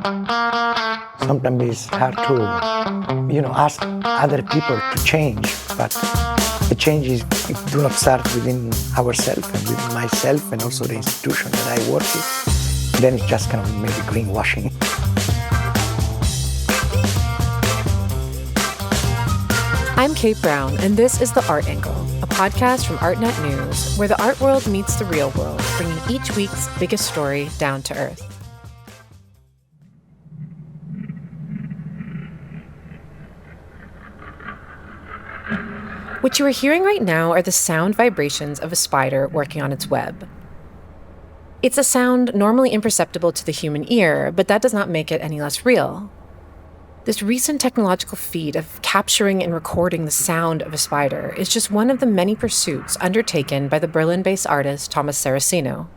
Sometimes it's hard to, ask other people to change, but the changes do not start within ourselves and within myself and also the institution that I work with. Then it's just kind of maybe greenwashing. I'm Kate Brown, and this is The Art Angle, a podcast from Artnet News, where the art world meets the real world, bringing each week's biggest story down to earth. What you are hearing right now are the sound vibrations of a spider working on its web. It's a sound normally imperceptible to the human ear, but that does not make it any less real. This recent technological feat of capturing and recording the sound of a spider is just one of the many pursuits undertaken by the Berlin-based artist Tomas Saraceno.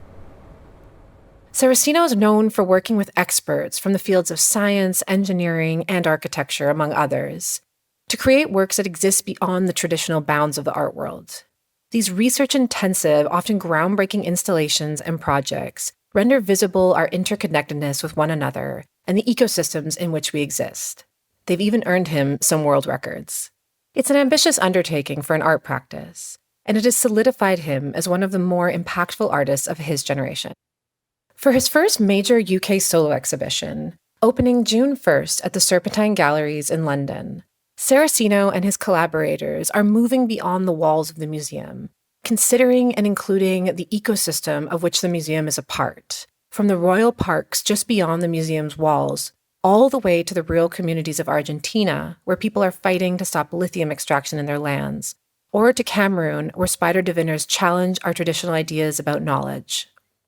Saraceno is known for working with experts from the fields of science, engineering, and architecture, among others, to create works that exist beyond the traditional bounds of the art world. These research-intensive, often groundbreaking installations and projects render visible our interconnectedness with one another and the ecosystems in which we exist. They've even earned him some world records. It's an ambitious undertaking for an art practice, and it has solidified him as one of the more impactful artists of his generation. For his first major UK solo exhibition, opening June 1st at the Serpentine Galleries in London, Saraceno and his collaborators are moving beyond the walls of the museum, considering and including the ecosystem of which the museum is a part, from the royal parks just beyond the museum's walls, all the way to the rural communities of Argentina, where people are fighting to stop lithium extraction in their lands, or to Cameroon, where spider diviners challenge our traditional ideas about knowledge.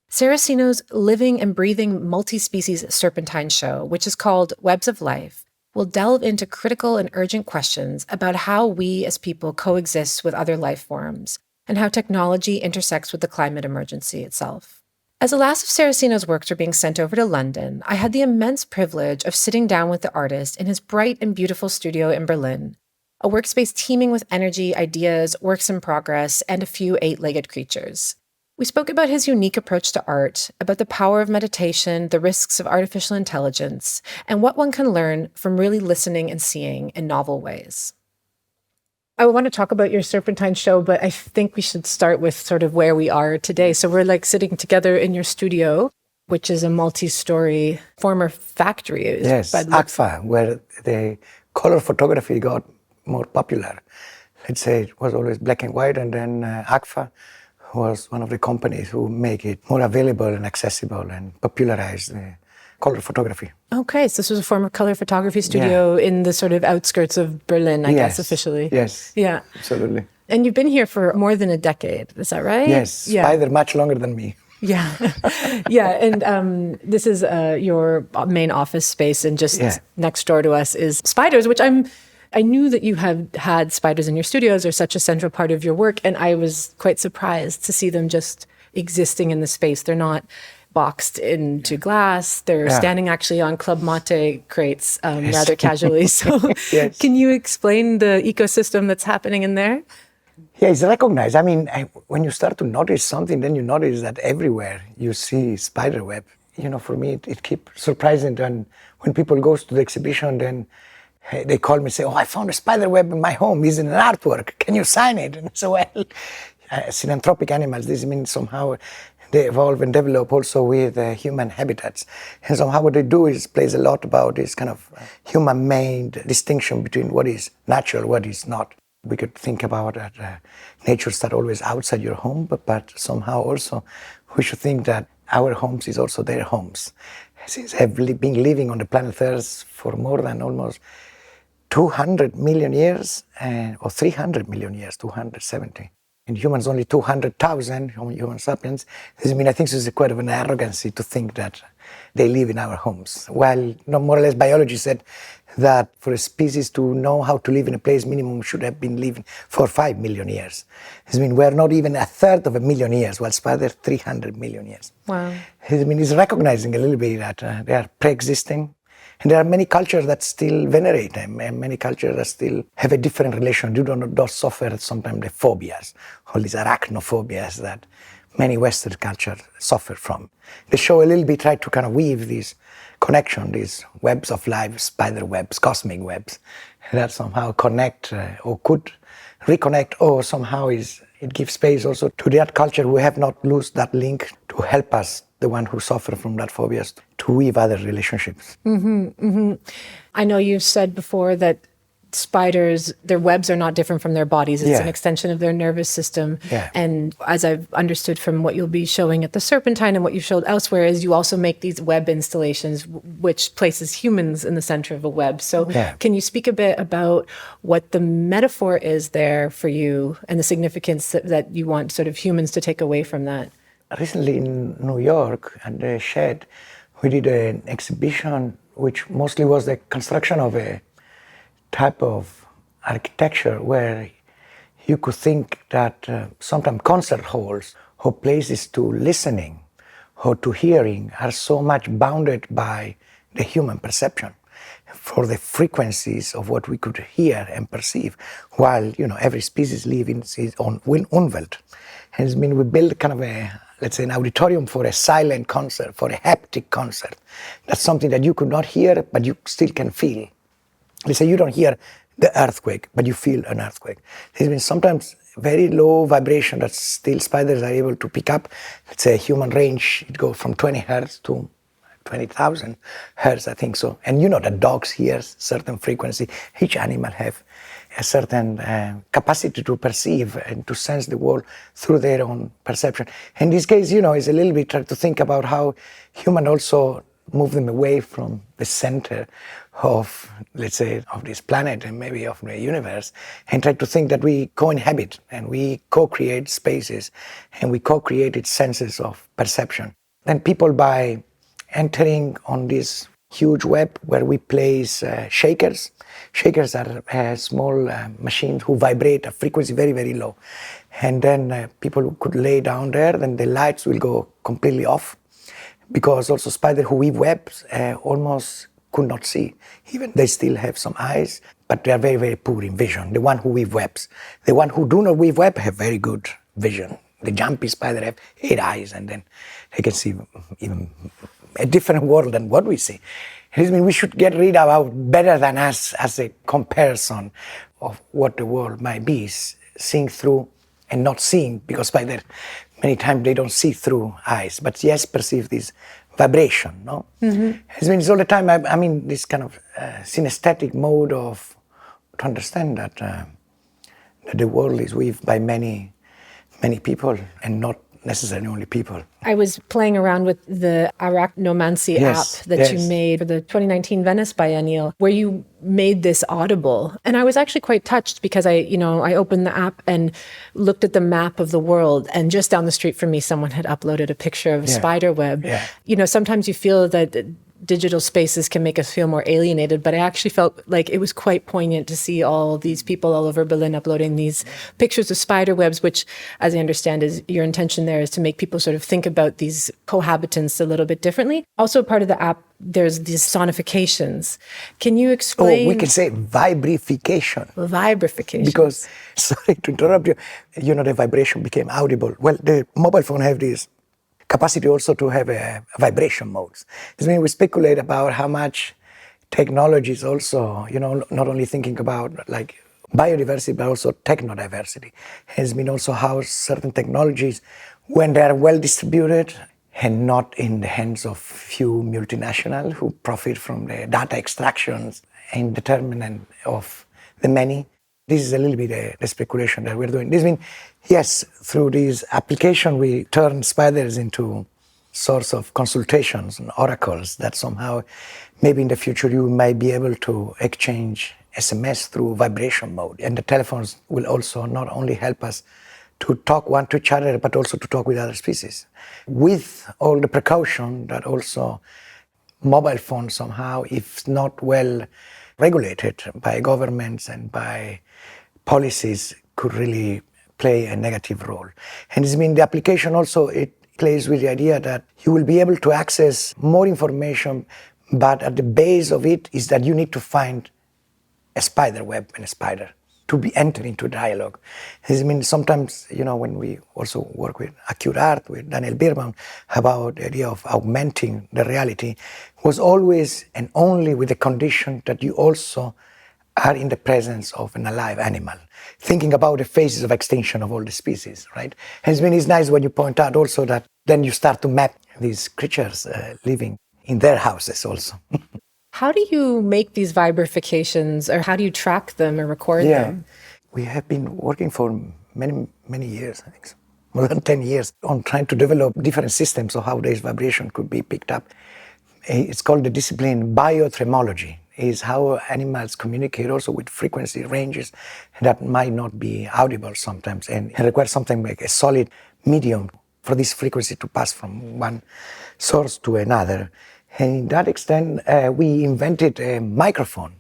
Saraceno's living and breathing multi-species serpentine show, which is called Webs of Life, will delve into critical and urgent questions about how we as people coexist with other life forms, and how technology intersects with the climate emergency itself. As the last of Saraceno's works were being sent over to London, I had the immense privilege of sitting down with the artist in his bright and beautiful studio in Berlin, a workspace teeming with energy, ideas, works in progress, and a few eight-legged creatures. We spoke about his unique approach to art, about the power of meditation, the risks of artificial intelligence, and what one can learn from really listening and seeing in novel ways. I want to talk about your Serpentine show, but I think we should start with sort of where we are today. So we're like sitting together in your studio, which is a multi-story former factory. Yes, ACFA, where the color photography got more popular. Let's say it was always black and white, and then ACFA was one of the companies who make it more available and accessible and popularize the color photography. Okay, so this was a former color photography studio in the sort of outskirts of Berlin, I guess, officially. Yes, yeah, absolutely. And you've been here for more than a decade, is that right? Yes, Spider much longer than me. Yeah, yeah, and this is your main office space, and just next door to us is spiders, which I knew that you have had spiders in your studios, are such a central part of your work, and I was quite surprised to see them just existing in the space. They're not boxed into glass. They're standing actually on Club Mate crates rather casually. So can you explain the ecosystem that's happening in there? Yeah, it's recognized. I mean, when you start to notice something, then you notice that everywhere you see spider web. For me, it keeps surprising. And when people go to the exhibition, then they call me and say, I found a spider web in my home. It's in an artwork. Can you sign it? And so, synanthropic animals, this means somehow they evolve and develop also with human habitats. And somehow what they do is plays a lot about this kind of human-made distinction between what is natural, what is not. We could think about that nature starts always outside your home, but somehow also we should think that our homes is also their homes. Since have been living on the planet Earth for more than almost 200 million years, or 300 million years, 270. And humans only 200,000, Homo sapiens. This means I think this is quite of an arrogancy to think that they live in our homes. While more or less biology said that for a species to know how to live in a place, minimum should have been living for 5 million years. This means we're not even a third of a million years, while spiders 300 million years. Wow. This means it's recognizing a little bit that they are pre-existing. And there are many cultures that still venerate them, and many cultures that still have a different relation. You don't suffer sometimes the phobias, all these arachnophobias that many Western cultures suffer from. The show a little bit tried to kind of weave this connection, these webs of life, spider webs, cosmic webs, that somehow connect or could reconnect, or somehow it gives space also to that culture who have not lost that link to help us, the one who suffer from that phobias, to weave other relationships. I know you've said before that spiders, their webs are not different from their bodies. It's an extension of their nervous system. And as I've understood from what you'll be showing at the Serpentine and what you showed elsewhere, is you also make these web installations, which places humans in the center of a web. So can you speak a bit about what the metaphor is there for you and the significance that you want sort of humans to take away from that? Recently in New York at the Shed, we did an exhibition which mostly was the construction of a type of architecture where you could think that sometimes concert halls or places to listening or to hearing are so much bounded by the human perception for the frequencies of what we could hear and perceive, while every species lives in its own world. And it's mean we build kind of let's say an auditorium for a silent concert, for a haptic concert. That's something that you could not hear, but you still can feel. Let's say you don't hear the earthquake, but you feel an earthquake. There's been sometimes very low vibration that still spiders are able to pick up. Let's say a human range, it goes from 20 hertz to 20,000 hertz, I think so. And that dogs hear certain frequency. Each animal have a certain capacity to perceive and to sense the world through their own perception. In this case, is a little bit trying to think about how human also move them away from the center of, let's say, of this planet and maybe of the universe, and try to think that we co-inhabit and we co-create spaces and we co-create senses of perception. Then people, by entering on this huge web where we place shakers. Shakers are small machines who vibrate a frequency very, very low. And then people could lay down there, then the lights will go completely off, because also spiders who weave webs almost could not see. Even they still have some eyes, but they are very, very poor in vision. The one who weave webs. The one who do not weave web have very good vision. The jumpy spider have 8 eyes, and then they can see even a different world than what we see. I mean, we should get rid of our better than us as a comparison of what the world might be, seeing through and not seeing, because spider many times they don't see through eyes, but yes, perceive this vibration, no? Mm-hmm. It means all the time, I mean, this kind of synesthetic mode of, to understand that, that the world is weaved by many, many people and not necessarily only people. I was playing around with the arachnomancy app that you made for the 2019 Venice Biennial, where you made this audible. And I was actually quite touched because I opened the app and looked at the map of the world, and just down the street from me, someone had uploaded a picture of a spider web. Yeah. Sometimes you feel that digital spaces can make us feel more alienated, but I actually felt like it was quite poignant to see all these people all over Berlin uploading these pictures of spider webs, which, as I understand, is your intention there is to make people sort of think about these cohabitants a little bit differently. Also, part of the app, there's these sonifications. Can you explain? Oh, we can say vibrification. Vibrification. Because, sorry to interrupt you, the vibration became audible. Well, the mobile phone have this capacity also to have a vibration modes. This means we speculate about how much technology is also, not only thinking about like biodiversity, but also technodiversity. Has been also how certain technologies, when they are well distributed and not in the hands of few multinationals who profit from the data extractions and determinant of the many. This is a little bit the speculation that we're doing. This means, yes, through this application, we turn spiders into source of consultations and oracles that somehow, maybe in the future, you might be able to exchange SMS through vibration mode. And the telephones will also not only help us to talk one to each other, but also to talk with other species. With all the precaution that also mobile phones somehow, if not well regulated by governments and by policies, could really play a negative role. And it's been the application also, it plays with the idea that you will be able to access more information, but at the base of it is that you need to find a spider web and a spider to be entered into dialogue. This means sometimes, when we also work with Accurart, with Daniel Birman, about the idea of augmenting the reality, was always and only with the condition that you also are in the presence of an alive animal, thinking about the phases of extinction of all the species, right? And it's nice when you point out also that then you start to map these creatures living in their houses also. How do you make these vibrifications, or how do you track them or record them? We have been working for many, many years, I think so, more than 10 years, on trying to develop different systems of how this vibration could be picked up. It's called the discipline biotremology. Is how animals communicate also with frequency ranges that might not be audible sometimes, and it requires something like a solid medium for this frequency to pass from one source to another. And in that extent, we invented a microphone,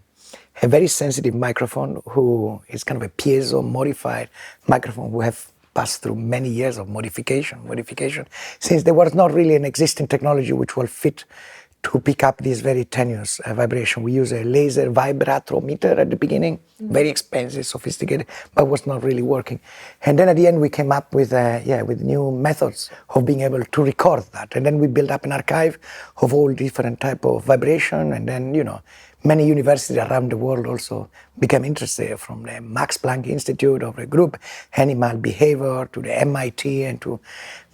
a very sensitive microphone, who is kind of a piezo modified microphone who have passed through many years of modification, since there was not really an existing technology which will fit to pick up this very tenuous vibration. We use a laser vibratometer at the beginning, very expensive, sophisticated, but was not really working. And then at the end we came up with new methods of being able to record that. And then we built up an archive of all different type of vibration. And then, many universities around the world also became interested, from the Max Planck Institute of the group Animal Behavior to the MIT and to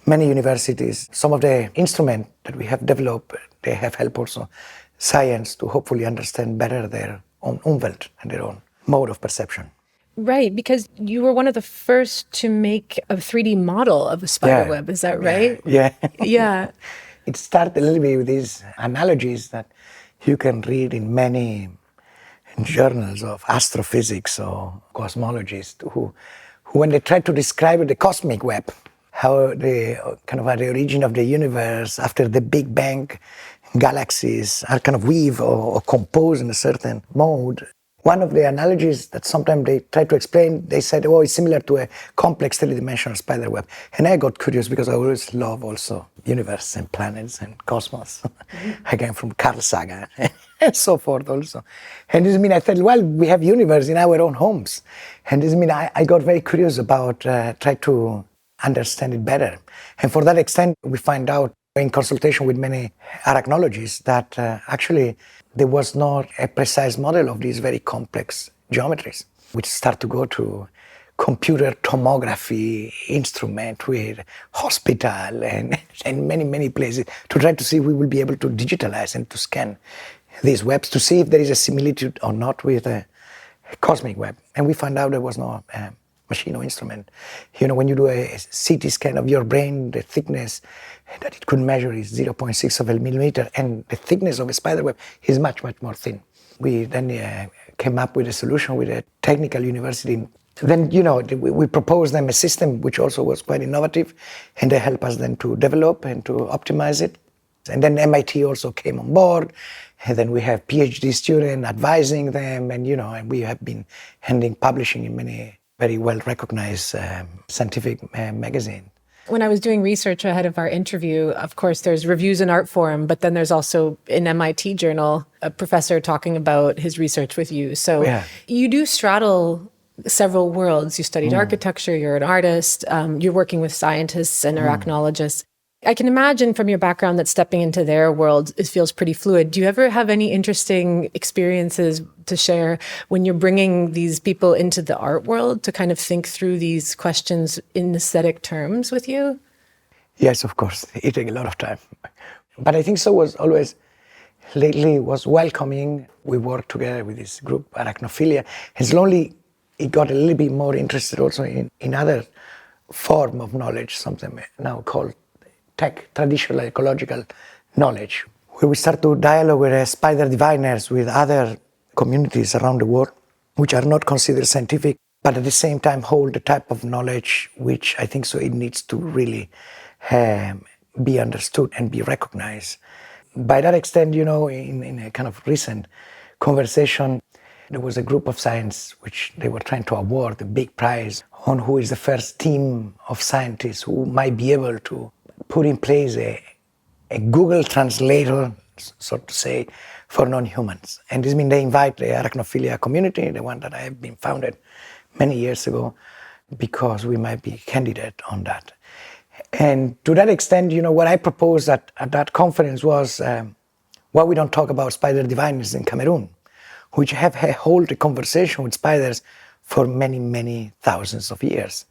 many universities. Some of the instruments that we have developed, they have helped also science to hopefully understand better their own Umwelt and their own mode of perception. Right, because you were one of the first to make a 3D model of a spider web, is that right? Yeah. Yeah. It started a little bit with these analogies that you can read in many journals of astrophysics or cosmologists who when they try to describe the cosmic web, how the kind of the origin of the universe after the Big Bang, galaxies are kind of weave or compose in a certain mode. One of the analogies that sometimes they try to explain, they said, it's similar to a complex three-dimensional spider web. And I got curious because I always love also universe and planets and cosmos. I came from Carl Sagan and so forth also. And this means I thought, we have universe in our own homes. And this means I got very curious about try to understand it better. And for that extent, we find out in consultation with many arachnologists that actually there was not a precise model of these very complex geometries, which start to go to computer tomography instrument with hospital and many, many places to try to see if we will be able to digitalize and to scan these webs to see if there is a similitude or not with a cosmic web. And we found out there was no machine or instrument. When you do a CT scan of your brain, the thickness that it could measure is 0.6 of a millimeter, and the thickness of a spider web is much, much more thin. We then came up with a solution with a technical university. Then, we proposed them a system which also was quite innovative, and they helped us then to develop and to optimize it. And then MIT also came on board, and then we have PhD students advising them, and and we have been publishing in many very well-recognized scientific magazine. When I was doing research ahead of our interview, of course, there's reviews in Artforum, but then there's also in MIT journal, a professor talking about his research with you. So you do straddle several worlds. You studied architecture, you're an artist, you're working with scientists and arachnologists. I can imagine from your background that stepping into their world, it feels pretty fluid. Do you ever have any interesting experiences to share when you're bringing these people into the art world to kind of think through these questions in aesthetic terms with you? Yes, of course. It takes a lot of time. But I think so was always, lately was welcoming. We worked together with this group, Arachnophilia. And slowly it got a little bit more interested also in other form of knowledge, something now called traditional ecological knowledge, where we start to dialogue with spider diviners, with other communities around the world, which are not considered scientific, but at the same time hold the type of knowledge which I think so it needs to really be understood and be recognized. By that extent, in a kind of recent conversation, there was a group of scientists which they were trying to award a big prize on who is the first team of scientists who might be able to put in place a Google translator, so to say, for non-humans. And this means they invite the arachnophilia community, the one that I have been founded many years ago because we might be candidate on that. And to that extent, what I proposed at that conference was why we don't talk about spider diviners in Cameroon, which have held a conversation with spiders for many, many thousands of years,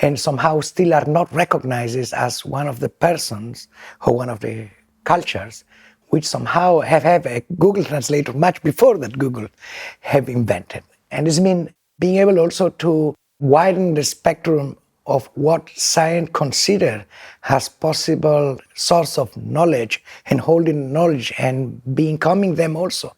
and somehow still are not recognized as one of the persons or one of the cultures which somehow have had a Google translator much before that Google have invented. And this means being able also to widen the spectrum of what science consider as possible source of knowledge and holding knowledge and becoming them also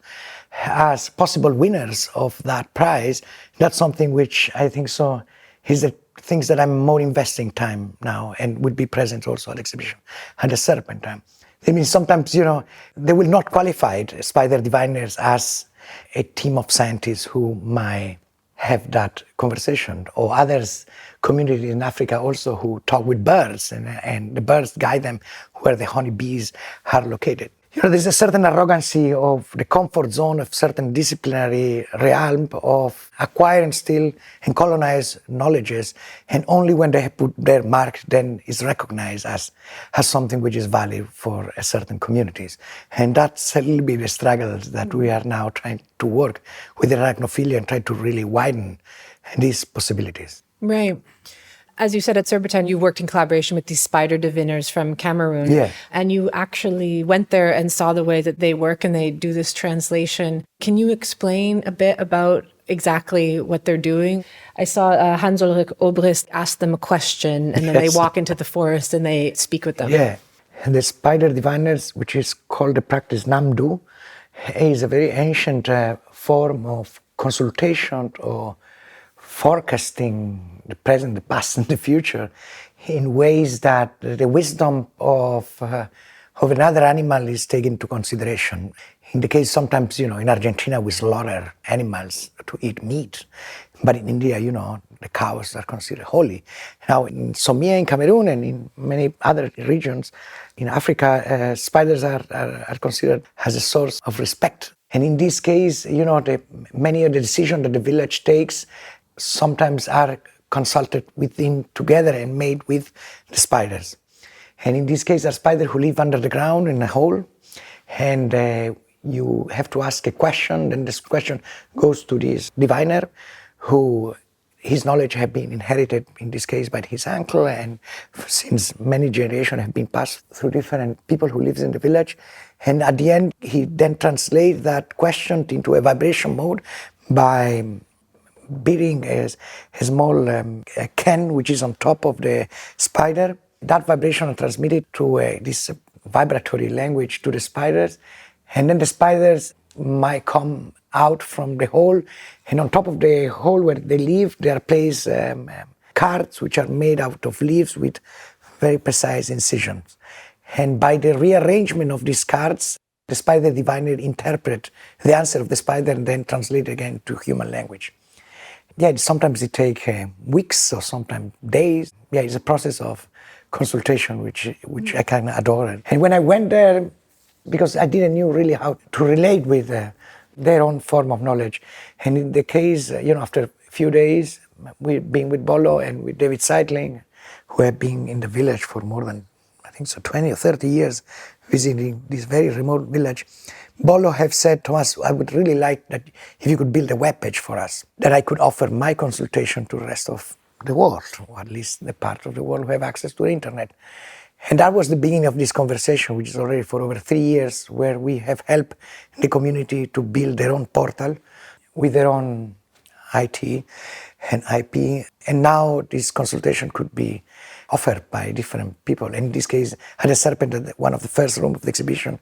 as possible winners of that prize. That's something which I think so is the things that I'm more investing time now and would be present also at the exhibition at a certain time. I mean, sometimes, they will not qualify spider diviners as a team of scientists who might have that conversation, or others, communities in Africa also who talk with birds and the birds guide them where the honeybees are located. There's a certain arrogancy of the comfort zone of certain disciplinary realm of acquiring still and colonize knowledges, and only when they have put their mark then is recognized as something which is valid for a certain communities. And that's a little bit the struggles that we are now trying to work with arachnophilia and try to really widen these possibilities. Right. As you said, at Surbiton, you worked in collaboration with these spider diviners from Cameroon. Yeah. And you actually went there and saw the way that they work and they do this translation. Can you explain a bit about exactly what they're doing? I saw Hans-Ulrich Obrist ask them a question, and then they walk into the forest and they speak with them. Yeah. And the spider diviners, which is called the practice Namdu, is a very ancient form of consultation or forecasting the present, the past, and the future in ways that the wisdom of another animal is taken into consideration. In the case, sometimes, in Argentina, we slaughter animals to eat meat, but in India, the cows are considered holy. Now, in Somia, in Cameroon, and in many other regions in Africa, spiders are considered as a source of respect. And in this case, many of the decisions that the village takes sometimes are consulted within together and made with the spiders. And in this case, are spiders who live under the ground in a hole, and you have to ask a question, then this question goes to this diviner who his knowledge have been inherited, in this case, by his uncle, and since many generations have been passed through different people who lives in the village. And at the end, he then translates that question into a vibration mode by beating a small can which is on top of the spider. That vibration is transmitted through this vibratory language to the spiders, and then the spiders might come out from the hole, and on top of the hole where they live there are placed cards which are made out of leaves with very precise incisions. And by the rearrangement of these cards, the spider diviner interpret the answer of the spider and then translate again to human language. Yeah, sometimes it takes weeks or sometimes days. Yeah, it's a process of consultation which I kind of adore. And when I went there, because I didn't know really how to relate with their own form of knowledge. And in the case, after a few days, we've been with Bolo and with David Seidling, who have been in the village for more than, I think so, 20 or 30 years, visiting this very remote village. Bolo have said, Tomas, I would really like that if you could build a web page for us, that I could offer my consultation to the rest of the world, or at least the part of the world who have access to the internet. And that was the beginning of this conversation, which is already for over 3 years, where we have helped the community to build their own portal with their own IT and IP. And now this consultation could be offered by different people. In this case, at the Serpent, one of the first rooms of the exhibition,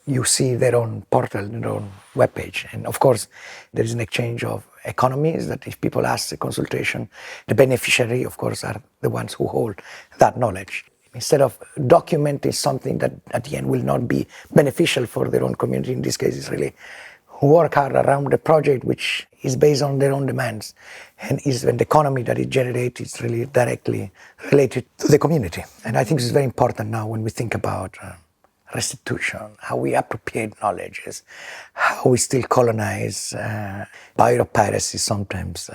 you see their own portal, their own webpage. And of course, there is an exchange of economies that if people ask the consultation, the beneficiary, of course, are the ones who hold that knowledge. Instead of documenting something that at the end will not be beneficial for their own community, in this case, it's really work hard around the project which is based on their own demands and is an economy that it generates is really directly related to the community. And I think this is very important now when we think about restitution, how we appropriate knowledge, how we still colonize, biopiracy sometimes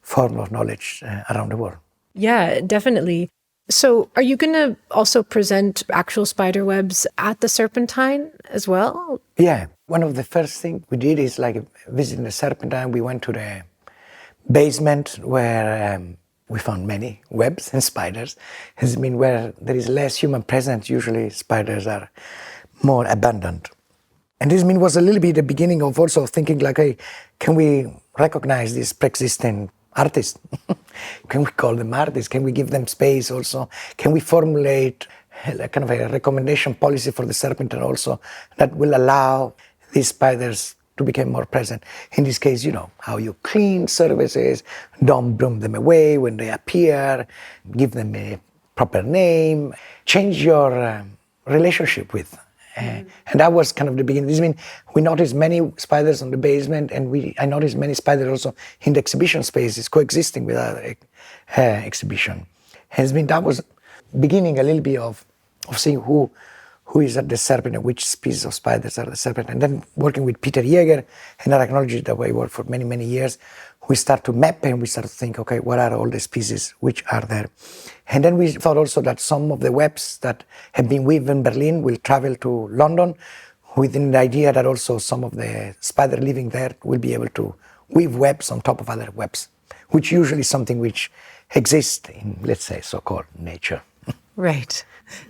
form of knowledge around the world. Yeah, definitely. So are you going to also present actual spider webs at the Serpentine as well? Yeah. One of the first things we did is like visiting the Serpentine. We went to the basement where we found many webs and spiders. It's been where there is less human presence, usually spiders are more abundant. And this was a little bit the beginning of also thinking like, hey, can we recognize these pre-existing artists? Can we call them artists? Can we give them space also? Can we formulate a kind of a recommendation policy for the Serpentine also that will allow these spiders to become more present? In this case, how you clean services, don't bloom them away when they appear, give them a proper name, change your relationship with. And that was kind of the beginning. This means we noticed many spiders on the basement, and I noticed many spiders also in the exhibition spaces coexisting with other exhibition. And that was beginning a little bit of seeing who is at the Serpentine, which species of spiders are the Serpentine. And then working with Peter Jäger, another archaeologist that I worked for many, many years, we start to map and we start to think, okay, what are all the species which are there? And then we thought also that some of the webs that have been weaved in Berlin will travel to London with the idea that also some of the spider living there will be able to weave webs on top of other webs, which usually is something which exists in, let's say, so-called nature. Right.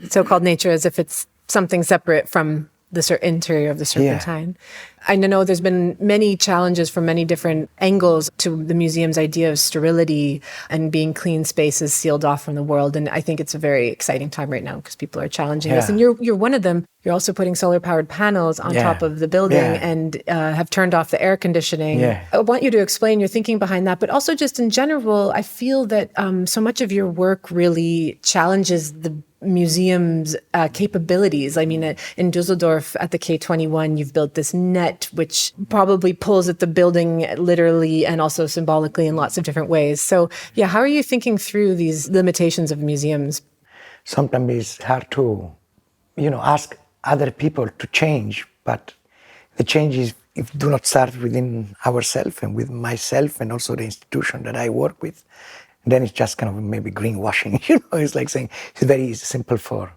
So-called nature as if it's something separate from the interior of the Serpentine. Yeah. I know there's been many challenges from many different angles to the museum's idea of sterility and being clean spaces sealed off from the world. And I think it's a very exciting time right now because people are challenging this. And you're one of them. You're also putting solar-powered panels on top of the building and have turned off the air conditioning. I want you to explain your thinking behind that, but also just in general, I feel that so much of your work really challenges the museum's capabilities. I mean, in Dusseldorf at the K21, you've built this net, which probably pulls at the building literally and also symbolically in lots of different ways. So yeah, how are you thinking through these limitations of museums? Sometimes it's hard to, ask other people to change, but the change is if do not start within ourselves and with myself and also the institution that I work with, then it's just kind of maybe greenwashing. It's like saying it's very simple for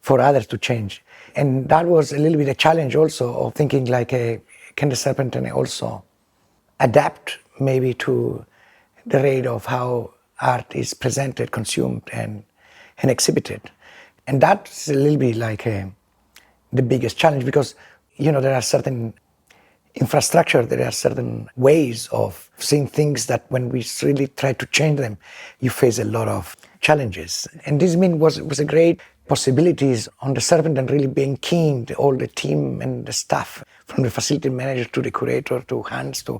others to change. And that was a little bit a challenge also of thinking like, can the Serpentine also adapt maybe to the rate of how art is presented, consumed, and exhibited. And that's a little bit like the biggest challenge because, there are certain infrastructure, there are certain ways of seeing things that when we really try to change them, you face a lot of challenges. And this was a great possibilities on the Serpentine really being keen, all the team and the staff, from the facility manager to the curator to Hans to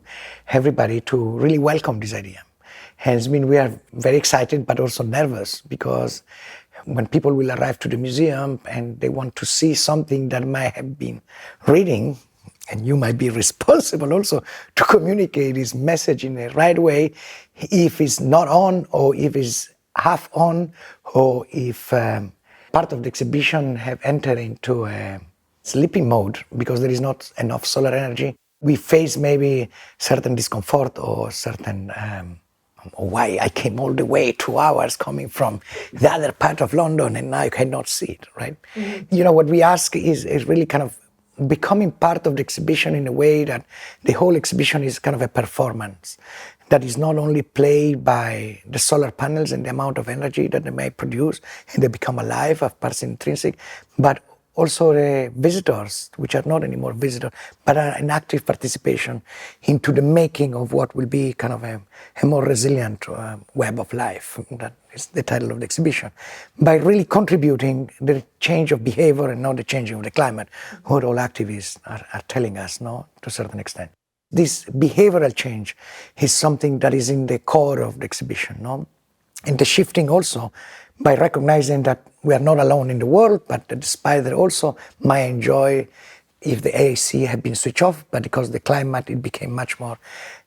everybody to really welcome this idea. Hence, we are very excited but also nervous because when people will arrive to the museum and they want to see something that might have been reading, and you might be responsible also to communicate this message in the right way, if it's not on or if it's half on or if part of the exhibition have entered into a sleeping mode because there is not enough solar energy. We face maybe certain discomfort or certain why I came all the way 2 hours coming from the other part of London and now I cannot see it, right? Mm-hmm. What we ask is really kind of becoming part of the exhibition in a way that the whole exhibition is kind of a performance that is not only played by the solar panels and the amount of energy that they may produce and they become alive as parts intrinsic, but also the visitors, which are not anymore visitors, but are an active participation into the making of what will be kind of a more resilient web of life. That is the title of the exhibition. By really contributing the change of behavior and not the changing of the climate, what all activists are telling us, to a certain extent. This behavioral change is something that is in the core of the exhibition, And the shifting also by recognizing that we are not alone in the world, but that the spider also might enjoy if the AC had been switched off, but because the climate, it became much more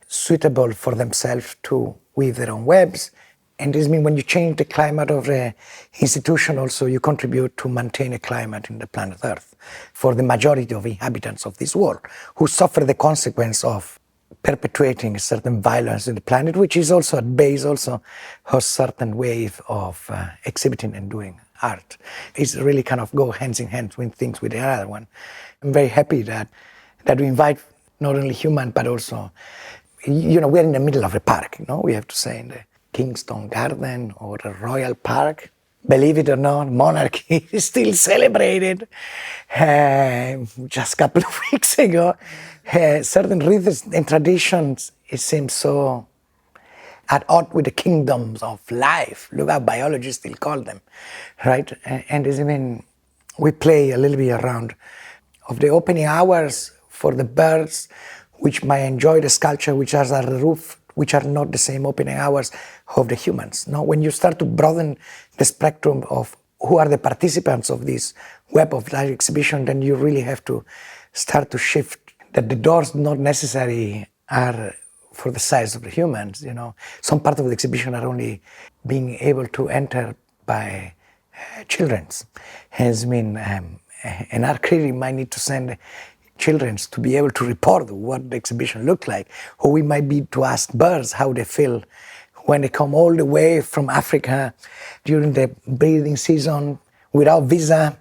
suitable for themselves to weave their own webs. And this means when you change the climate of the institution also, you contribute to maintain a climate in the planet Earth for the majority of inhabitants of this world who suffer the consequence of perpetuating a certain violence in the planet, which is also at base also a certain way of exhibiting and doing art. It's really kind of go hands in hand with things with the other one. I'm very happy that we invite not only human but also, we're in the middle of a park, we have to say, in the Kingston Garden or the Royal Park. Believe it or not, monarchy is still celebrated. Just a couple of weeks ago, certain rhythms and traditions, it seems so at odds with the kingdoms of life. Look how biologists still call them, right? And we play a little bit around of the opening hours for the birds, which might enjoy the sculpture which has a roof, which are not the same opening hours of the humans. Now, when you start to broaden the spectrum of who are the participants of this web of life exhibition, then you really have to start to shift that the doors not necessarily are for the size of the humans. Some part of the exhibition are only being able to enter by children's. An art critic might need to send children to be able to report what the exhibition looked like, or we might be to ask birds how they feel when they come all the way from Africa during the breeding season without visa,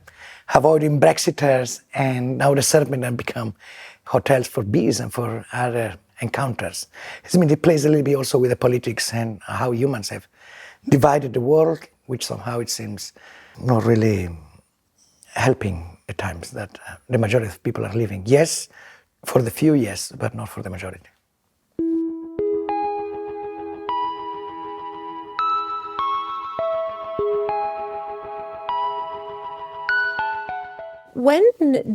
avoiding Brexiters, and now the serpent have become hotels for bees and for other encounters. It plays a little bit also with the politics and how humans have divided the world, which somehow it seems not really helping the times that the majority of people are living. Yes, for the few, yes, but not for the majority. When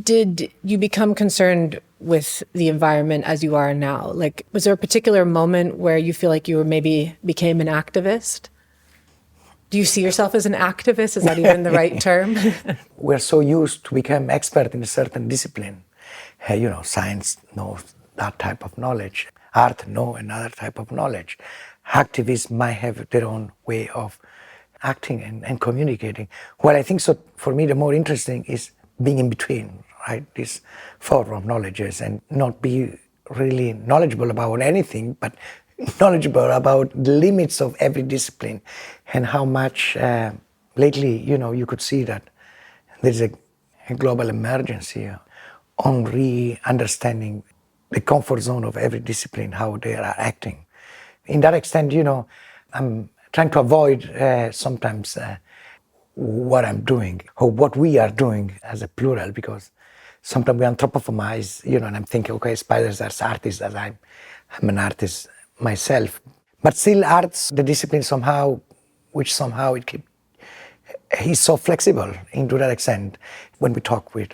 did you become concerned with the environment as you are now? Like, was there a particular moment where you feel like you became an activist? Do you see yourself as an activist? Is that even the right term? We're so used to become expert in a certain discipline. Science knows that type of knowledge. Art knows another type of knowledge. Activists might have their own way of acting and communicating. Well, I think so. For me, the more interesting is being in between, right? This form of knowledges and not be really knowledgeable about anything, but knowledgeable about the limits of every discipline and how much lately, you could see that there's a global emergency on re-understanding the comfort zone of every discipline, how they are acting. In that extent, I'm trying to avoid sometimes what I'm doing or what we are doing as a plural, because sometimes we anthropomorphize, and I'm thinking, okay, spiders are artists, as I'm an artist myself. But still arts, the discipline he's so flexible into that extent. When we talk with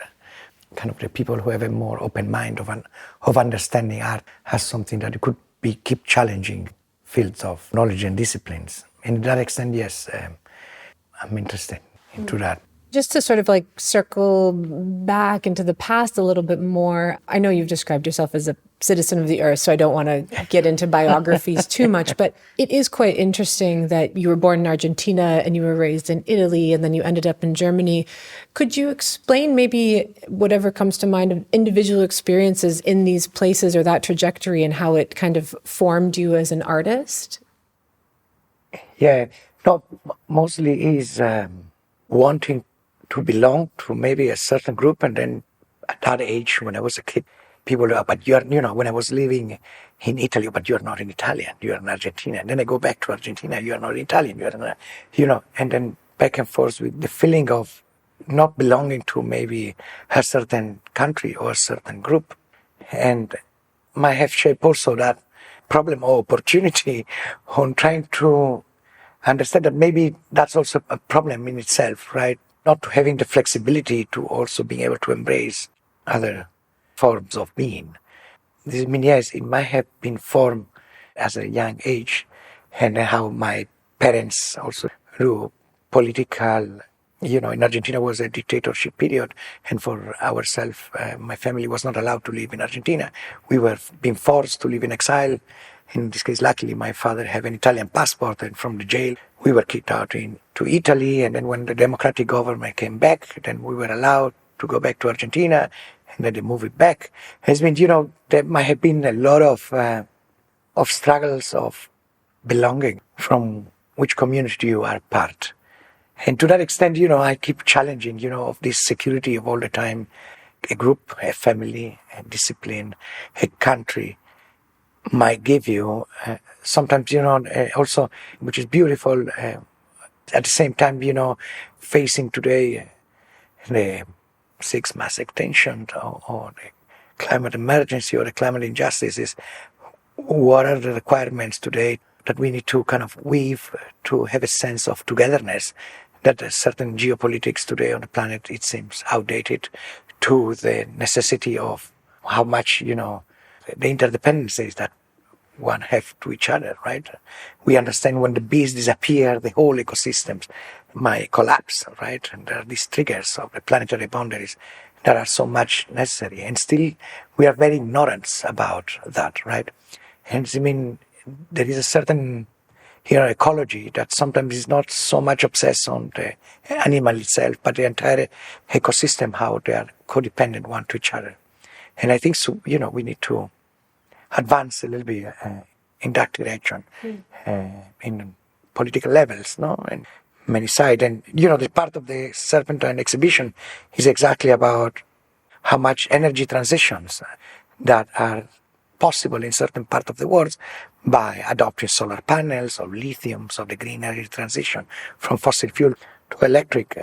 kind of the people who have a more open mind of understanding art as something that could keep challenging fields of knowledge and disciplines. And to that extent, yes, I'm interested into that. Just to sort of like circle back into the past a little bit more, I know you've described yourself as a citizen of the earth, so I don't want to get into biographies too much, but it is quite interesting that you were born in Argentina and you were raised in Italy and then you ended up in Germany. Could you explain maybe whatever comes to mind of individual experiences in these places or that trajectory and how it kind of formed you as an artist? Yeah, no, mostly is wanting to belong to maybe a certain group, and then at that age, when I was a kid, people were, but you're, when I was living in Italy, but you're not an Italian, you're an Argentine. And then I go back to Argentina, you're not Italian, and then back and forth with the feeling of not belonging to maybe a certain country or a certain group. And might have shaped also that problem or opportunity on trying to understand that maybe that's also a problem in itself, right? Not having the flexibility to also being able to embrace other forms of being. Yes, it might have been formed as a young age, and how my parents also through political, in Argentina was a dictatorship period, and for ourselves, my family was not allowed to live in Argentina. We were being forced to live in exile. In this case, luckily, my father had an Italian passport, and from the jail, we were kicked out to Italy. And then when the democratic government came back, then we were allowed to go back to Argentina. and then they move it back, has been, there might have been a lot of struggles of belonging from which community you are part. And to that extent, I keep challenging, of this security of all the time, a group, a family, a discipline, a country might give you. Sometimes, also, which is beautiful, at the same time, facing today the sixth mass extinction or the climate emergency or the climate injustices, what are the requirements today that we need to kind of weave to have a sense of togetherness, that a certain geopolitics today on the planet, it seems outdated, to the necessity of how much, the interdependencies that one have to each other, right? We understand when the bees disappear, the whole ecosystems might collapse, right? And there are these triggers of the planetary boundaries that are so much necessary. And still, we are very ignorant about that, right? And I mean, there is a certain ecology that sometimes is not so much obsessed on the animal itself, but the entire ecosystem, how they are codependent one to each other. And I think, so, we need to advance a little bit in that direction in political levels, no? And many sides. And, the part of the Serpentine exhibition is exactly about how much energy transitions that are possible in certain part of the world by adopting solar panels or lithiums or the green energy transition from fossil fuel to electric.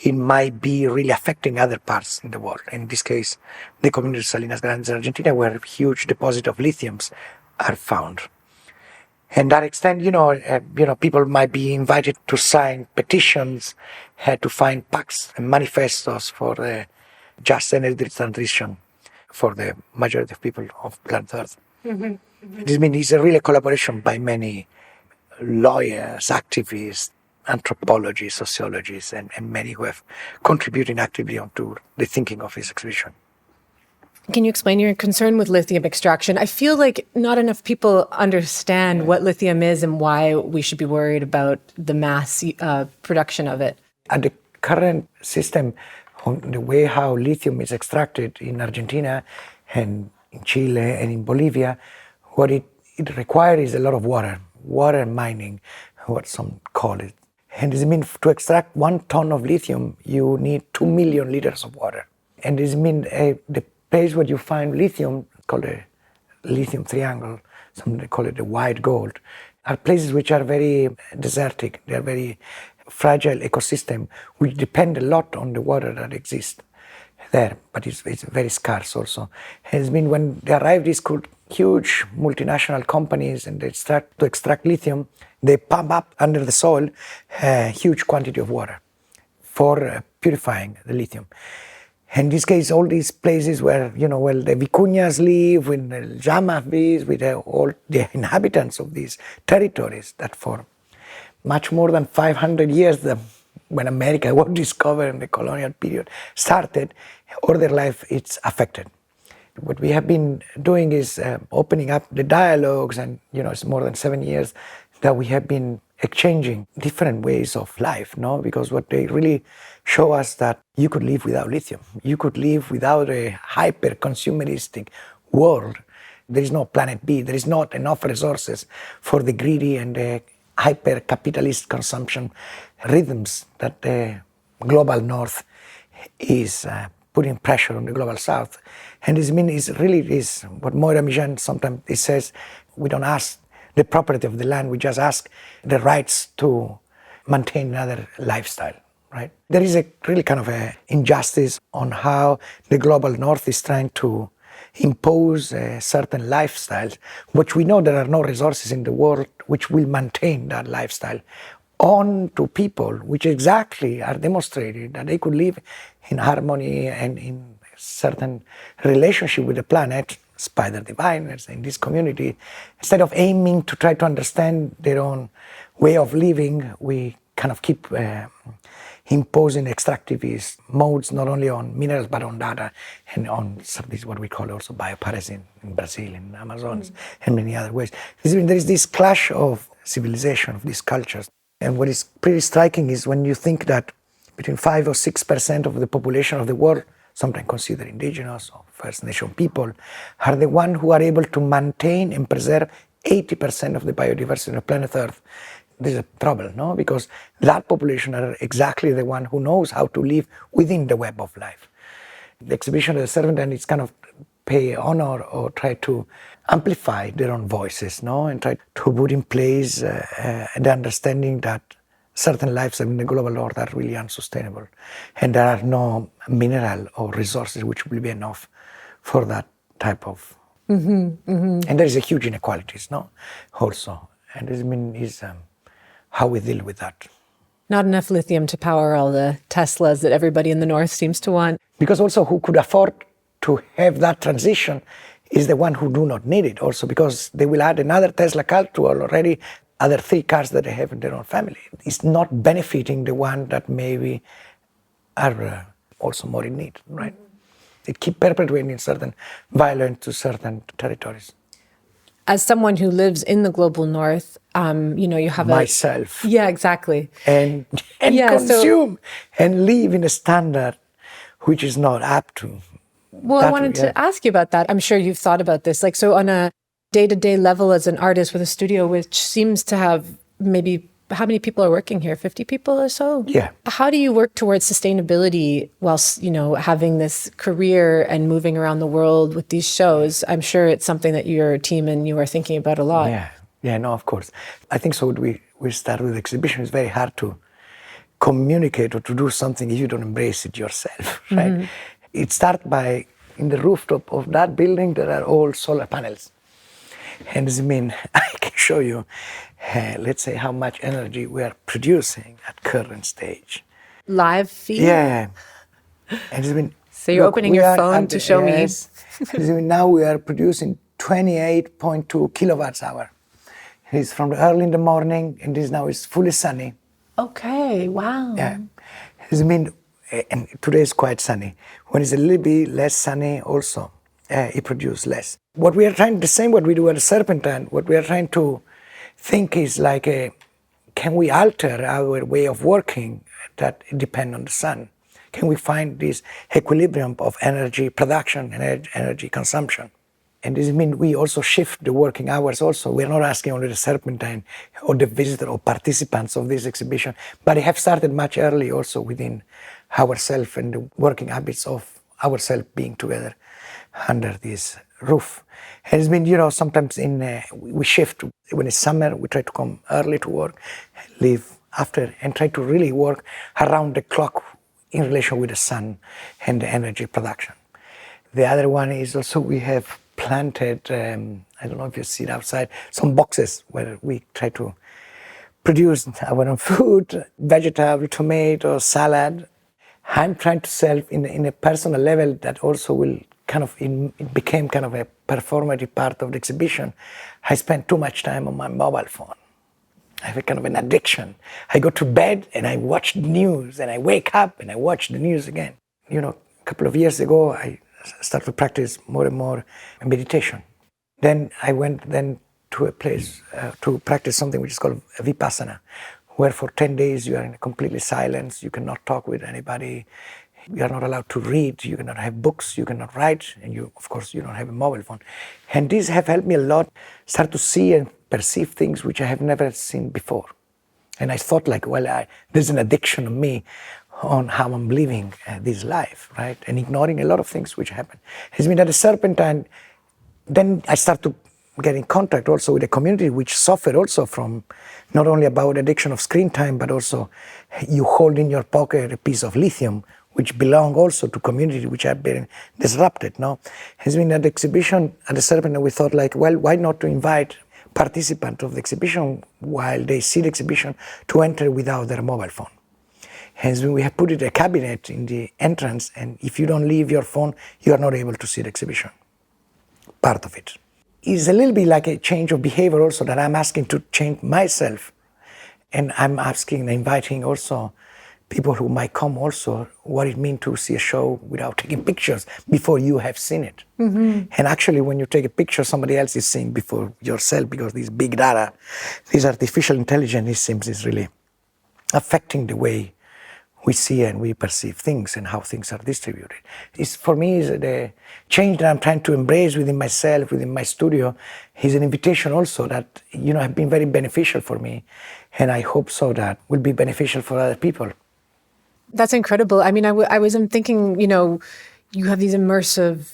It might be really affecting other parts in the world. In this case, the community of Salinas Grandes, Argentina, where huge deposits of lithiums are found. And that extent, people might be invited to sign petitions, to find pacts and manifestos for the just energy transition for the majority of people of planet Earth. Mm-hmm. This means it's a real collaboration by many lawyers, activists, anthropologists, sociologists, and many who have contributed actively onto the thinking of this exhibition. Can you explain your concern with lithium extraction? I feel like not enough people understand what lithium is and why we should be worried about the mass production of it. At the current system, on the way how lithium is extracted in Argentina and in Chile and in Bolivia, what it requires is a lot of water mining, what some call it. And this means to extract 1 ton of lithium, you need 2 million liters of water. And this means the place where you find lithium, called the lithium triangle, some they call it the white gold, are places which are very desertic. They are very fragile ecosystem, which depend a lot on the water that exists there, but it's very scarce also. Has been when they arrive, these huge multinational companies, and they start to extract lithium, they pump up under the soil a huge quantity of water for purifying the lithium. In this case, all these places where, the vicuñas live, with the llamas live, with all the inhabitants of these territories that for much more than 500 years, when America was discovered in the colonial period started, all their life it's affected. What we have been doing is opening up the dialogues, and it's more than 7 years that we have been exchanging different ways of life, no? Because what they really show us that you could live without lithium, you could live without a hyper-consumeristic world. There is no planet B, there is not enough resources for the greedy and the hyper-capitalist consumption rhythms that the global north is putting pressure on the global south. And this means is what Moira Mijan sometimes it says, we don't ask the property of the land, we just ask the rights to maintain another lifestyle, right? There is a really kind of a injustice on how the global north is trying to impose a certain lifestyle, which we know there are no resources in the world which will maintain that lifestyle, on to people which exactly are demonstrated that they could live in harmony and in certain relationship with the planet, spider diviners in this community. Instead of aiming to try to understand their own way of living, we kind of keep imposing extractivist modes not only on minerals but on data and on this what we call also biopiracy in Brazil, in Amazons, and many other ways. There is this clash of civilization, of these cultures. And what is pretty striking is when you think that between 5 or 6% of the population of the world sometimes considered indigenous or First Nation people, are the ones who are able to maintain and preserve 80% of the biodiversity of planet Earth. There's a trouble, no? Because that population are exactly the one who knows how to live within the web of life. The exhibition of the Serpentine is kind of pay honor or try to amplify their own voices, no? And try to put in place the understanding that certain lives in the global north are really unsustainable, and there are no mineral or resources which will be enough for that type of. And there is a huge inequalities, no? Also, and this is how we deal with that. Not enough lithium to power all the Teslas that everybody in the north seems to want. Because also who could afford to have that transition is the one who do not need it also, because they will add another Tesla car to already other 3 cars that they have in their own family. It's not benefiting the one that maybe are also more in need, right? It keeps perpetuating certain violence to certain territories. As someone who lives in the global north, you have myself. Yeah, exactly. And consume and live in a standard which is not up to. Well, I wanted to ask you about that. I'm sure you've thought about this. Like, so on a day-to-day level as an artist with a studio, which seems to have maybe, how many people are working here? 50 people or so? Yeah. How do you work towards sustainability whilst, having this career and moving around the world with these shows? I'm sure it's something that your team and you are thinking about a lot. Yeah, no, of course. I think so. We start with exhibition. It's very hard to communicate or to do something if you don't embrace it yourself, right? Mm-hmm. It starts by, in the rooftop of that building, there are all solar panels. And I can show you, let's say, how much energy we are producing at current stage. Live feed? Yeah. And so you're opening your phone to show me. Now we are producing 28.2 kilowatts hour. It's from early in the morning, and this now is fully sunny. Okay, wow. Yeah. And today is quite sunny. When it's a little bit less sunny also, it produces less. What we are trying, the same what we do at the Serpentine, what we are trying to think is like, can we alter our way of working that depend on the sun? Can we find this equilibrium of energy production and energy consumption? And this means we also shift the working hours also. We're not asking only the Serpentine or the visitor or participants of this exhibition, but it have started much early also within ourselves and the working habits of ourselves being together under this roof. And it's been, sometimes we shift. When it's summer, we try to come early to work, leave after, and try to really work around the clock in relation with the sun and the energy production. The other one is also we have planted, I don't know if you see it outside, some boxes where we try to produce our own food, vegetable, tomato, salad. I'm trying to sell in a personal level that also will it became kind of a performative part of the exhibition. I spend too much time on my mobile phone. I have a kind of an addiction. I go to bed and I watch the news, and I wake up and I watch the news again. A couple of years ago, I started to practice more and more meditation. Then I went to a place to practice something which is called Vipassana, where for 10 days you are in completely silence, you cannot talk with anybody, you are not allowed to read, you cannot have books, you cannot write, and of course you don't have a mobile phone. And these have helped me a lot, start to see and perceive things which I have never seen before. And I thought there's an addiction of me on how I'm living this life, right? And ignoring a lot of things which happen. It's been at the Serpentine, then I start to get in contact also with a community which suffer also from not only about addiction of screen time, but also you hold in your pocket a piece of lithium, which belong also to communities which have been disrupted, no? Has been at the exhibition at the Serpentine, we thought why not to invite participants of the exhibition while they see the exhibition to enter without their mobile phone. Hence, we have put a cabinet in the entrance, and if you don't leave your phone, you are not able to see the exhibition. Part of it. It's a little bit like a change of behavior also that I'm asking to change myself. And I'm asking and inviting also people who might come also what it means to see a show without taking pictures before you have seen it. Mm-hmm. And actually, when you take a picture, somebody else is seeing before yourself, because this big data, this artificial intelligence, it seems is really affecting the way we see and we perceive things and how things are distributed. It's, for me, is the change that I'm trying to embrace within myself, within my studio, is an invitation also that, have been very beneficial for me. And I hope so that will be beneficial for other people. That's incredible. I mean, I was thinking, you have these immersive,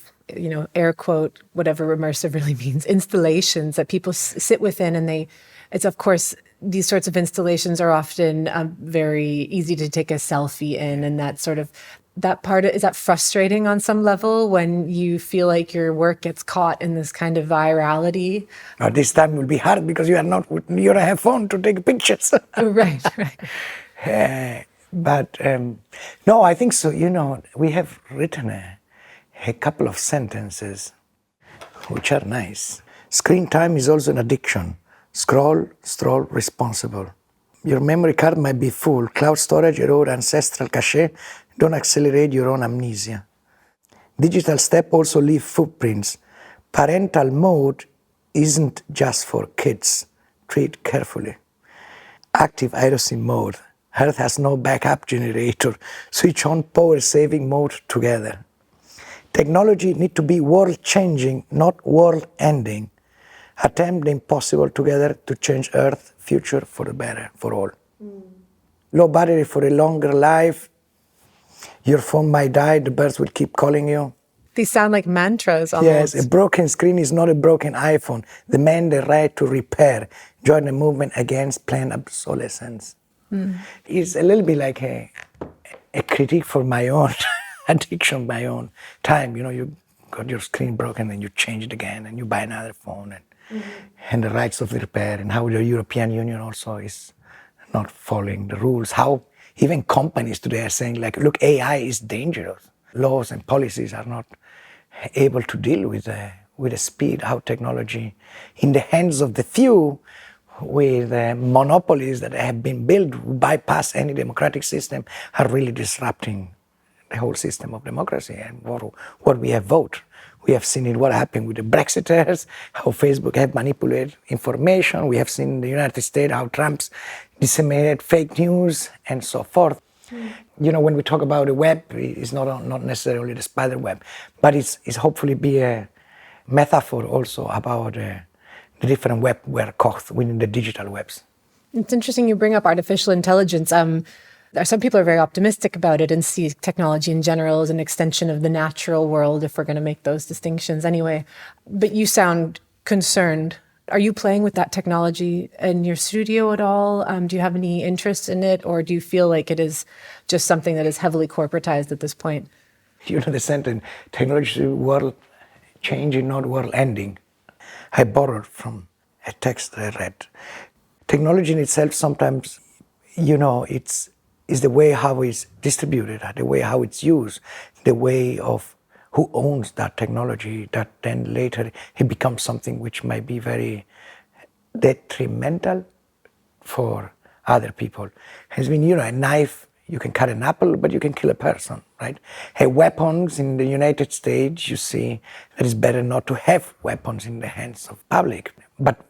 air quote, whatever immersive really means, installations that people sit within, and it's of course, these sorts of installations are often very easy to take a selfie in, and is that frustrating on some level when you feel like your work gets caught in this kind of virality? This time will be hard because you don't have phone to take pictures. Right. But no, I think so. We have written a couple of sentences which are nice. Screen time is also an addiction. Scroll, stroll, responsible. Your memory card might be full. Cloud storage erode ancestral cache. Don't accelerate your own amnesia. Digital step also leave footprints. Parental mode isn't just for kids. Treat carefully. Active iRacing mode. Earth has no backup generator. Switch on power saving mode together. Technology need to be world changing, not world ending. Attempt the impossible together to change Earth future for the better, for all. Low battery for a longer life. Your phone might die, the birds will keep calling you. These sound like mantras almost. Yes, a broken screen is not a broken iPhone. Demand the right to repair. Join the movement against planned obsolescence. It's a little bit like a critique for my own addiction, my own time. You got your screen broken and you change it again and you buy another phone. And the rights of the repair, and how the European Union also is not following the rules. How even companies today are saying, look, AI is dangerous. Laws and policies are not able to deal with the speed, how technology, in the hands of the few, with monopolies that have been built, who bypass any democratic system, are really disrupting the whole system of democracy and what we have voted. We have seen what happened with the Brexiters, how Facebook have manipulated information. We have seen in the United States how Trump's disseminated fake news and so forth. When we talk about the web, it's not necessarily the spider web, but it's hopefully be a metaphor also about the different web we're caught within the digital webs. It's interesting you bring up artificial intelligence. Some people are very optimistic about it and see technology in general as an extension of the natural world, if we're going to make those distinctions anyway. But you sound concerned. Are you playing with that technology in your studio at all? Do you have any interest in it, or do you feel like it is just something that is heavily corporatized at this point? The sentence, technology world changing, not world ending. I borrowed from a text that I read. Technology in itself sometimes, it's the way how it's distributed, the way how it's used, the way of who owns that technology, that then later it becomes something which might be very detrimental for other people. Has been, a knife, you can cut an apple, but you can kill a person, right? Weapons in the United States, you see that it's better not to have weapons in the hands of public. But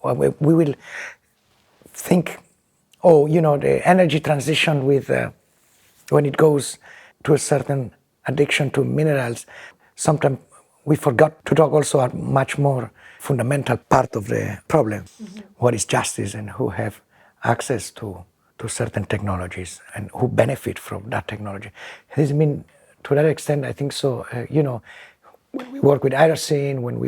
we will think, the energy transition with when it goes to a certain addiction to minerals, sometimes we forgot to talk also a much more fundamental part of the problem. What is justice and who have access to certain technologies and who benefit from that technology. This mean, to that extent, I think so, when we work with iRacing, when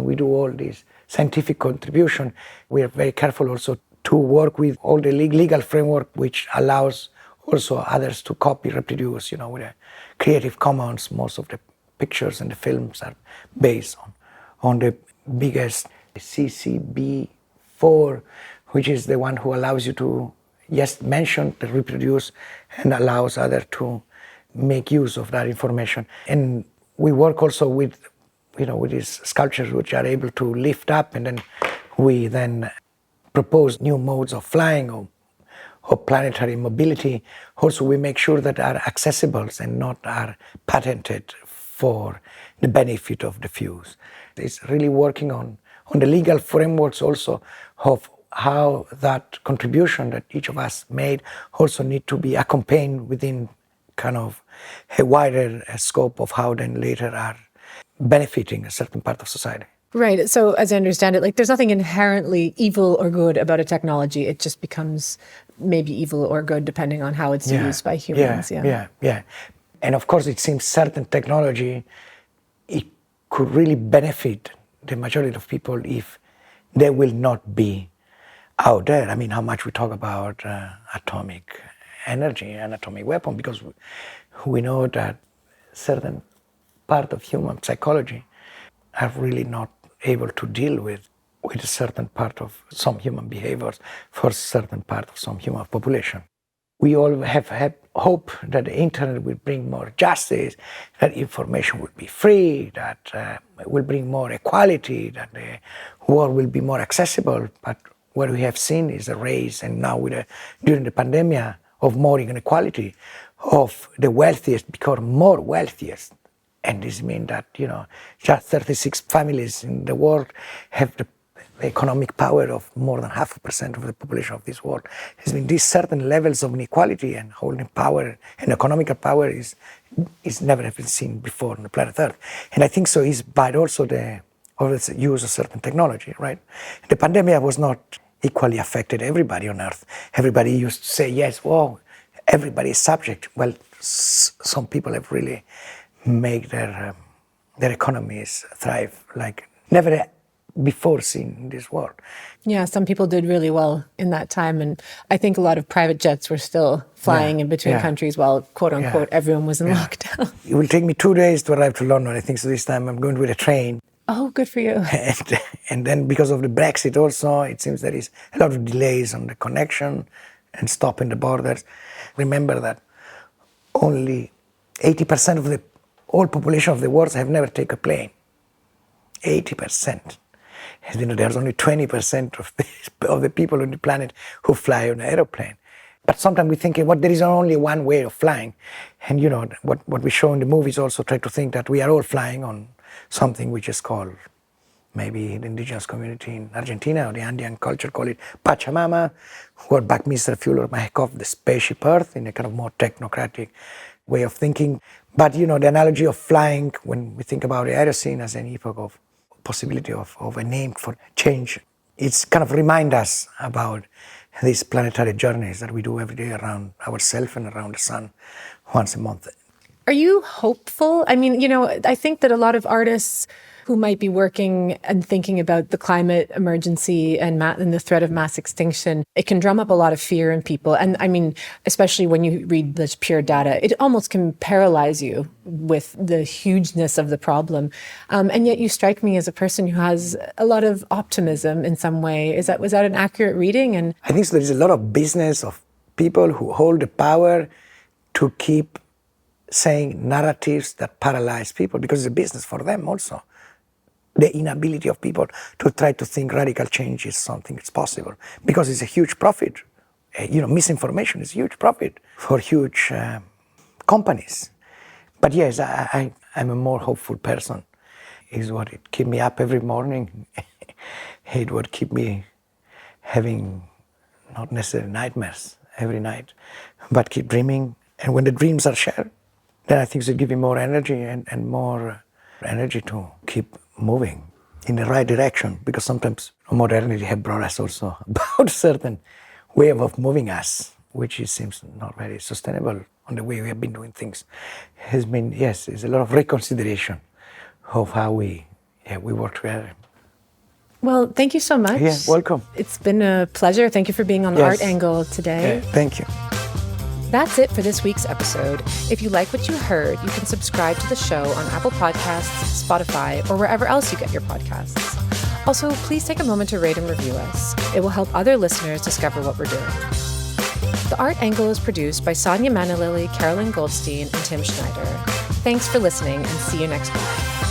we do all this scientific contribution, we are very careful also to work with all the legal framework which allows also others to copy, reproduce, with a Creative Commons. Most of the pictures and the films are based on the biggest CC-BY-4, which is the one who allows you to mention, to reproduce, and allows others to make use of that information. And we work also with these sculptures which are able to lift up, and then we then propose new modes of flying or planetary mobility. Also, we make sure that are accessible and not are patented for the benefit of the few. It's really working on the legal frameworks also of how that contribution that each of us made also need to be accompanied within kind of a wider scope of how then later are benefiting a certain part of society. Right. So as I understand it, like there's nothing inherently evil or good about a technology. It just becomes maybe evil or good depending on how it's used by humans. Yeah. And of course, it seems certain technology, it could really benefit the majority of people if they will not be out there. I mean, how much we talk about atomic energy and atomic weapon, because we know that certain part of human psychology are really not able to deal with a certain part of some human behaviors for certain part of some human population. We all have had hope that the internet will bring more justice, that information will be free, that will bring more equality, that the world will be more accessible. But what we have seen is a race, and now during the pandemic, of more inequality, of the wealthiest become more wealthiest. And this means that, just 36 families in the world have the economic power of more than 0.5% of the population of this world. It means these certain levels of inequality and holding power and economical power is never have been seen before on the planet Earth. And I think so is by also the use of certain technology, right? The pandemic was not equally affected everybody on Earth. Everybody used to say, yes, well, everybody is subject. Well, some people have really make their economies thrive like never before seen in this world. Yeah, some people did really well in that time. And I think a lot of private jets were still flying in between countries while, quote unquote, everyone was in lockdown. It will take me 2 days to arrive to London. I think so this time I'm going with a train. Oh, good for you. And then because of the Brexit also, it seems there is a lot of delays on the connection and stopping the borders. Remember that only 80% of the whole population of the world have never taken a plane. 80%. There's only 20% of the people on the planet who fly on an aeroplane. But sometimes we think, there is only one way of flying. And what we show in the movies also try to think that we are all flying on something which is called, maybe the indigenous community in Argentina or the Andean culture call it Pachamama, or Buckminster Fuller might call the spaceship Earth in a kind of more technocratic way of thinking. But the analogy of flying, when we think about the Aerocene as an epoch of possibility of a name for change, it's kind of remind us about these planetary journeys that we do every day around ourselves and around the sun once a month. Are you hopeful? I mean, I think that a lot of artists who might be working and thinking about the climate emergency and the threat of mass extinction, it can drum up a lot of fear in people. And I mean, especially when you read the pure data, it almost can paralyze you with the hugeness of the problem. And yet you strike me as a person who has a lot of optimism in some way. Was that an accurate reading? And I think so. There is a lot of business of people who hold the power to keep saying narratives that paralyze people, because it's a business for them also. The inability of people to try to think radical change is something that's possible, because it's a huge profit. Misinformation is a huge profit for huge companies. But yes, I'm a more hopeful person. Is what it keeps me up every morning. It would keep me having not necessarily nightmares every night, but keep dreaming. And when the dreams are shared, then I think it gives me more energy and more energy to keep moving in the right direction, because sometimes modernity has brought us also about a certain way of moving us, which seems not very sustainable on the way we have been doing things. Has been, yes, it's a lot of reconsideration of how we work together. Well, thank you so much. Yeah, welcome. It's been a pleasure. Thank you for being on the Art Angle today. Yeah, thank you. That's it for this week's episode. If you like what you heard, you can subscribe to the show on Apple Podcasts, Spotify, or wherever else you get your podcasts. Also, please take a moment to rate and review us. It will help other listeners discover what we're doing. The Art Angle is produced by Sonia Manalili, Carolyn Goldstein, and Tim Schneider. Thanks for listening, and see you next week.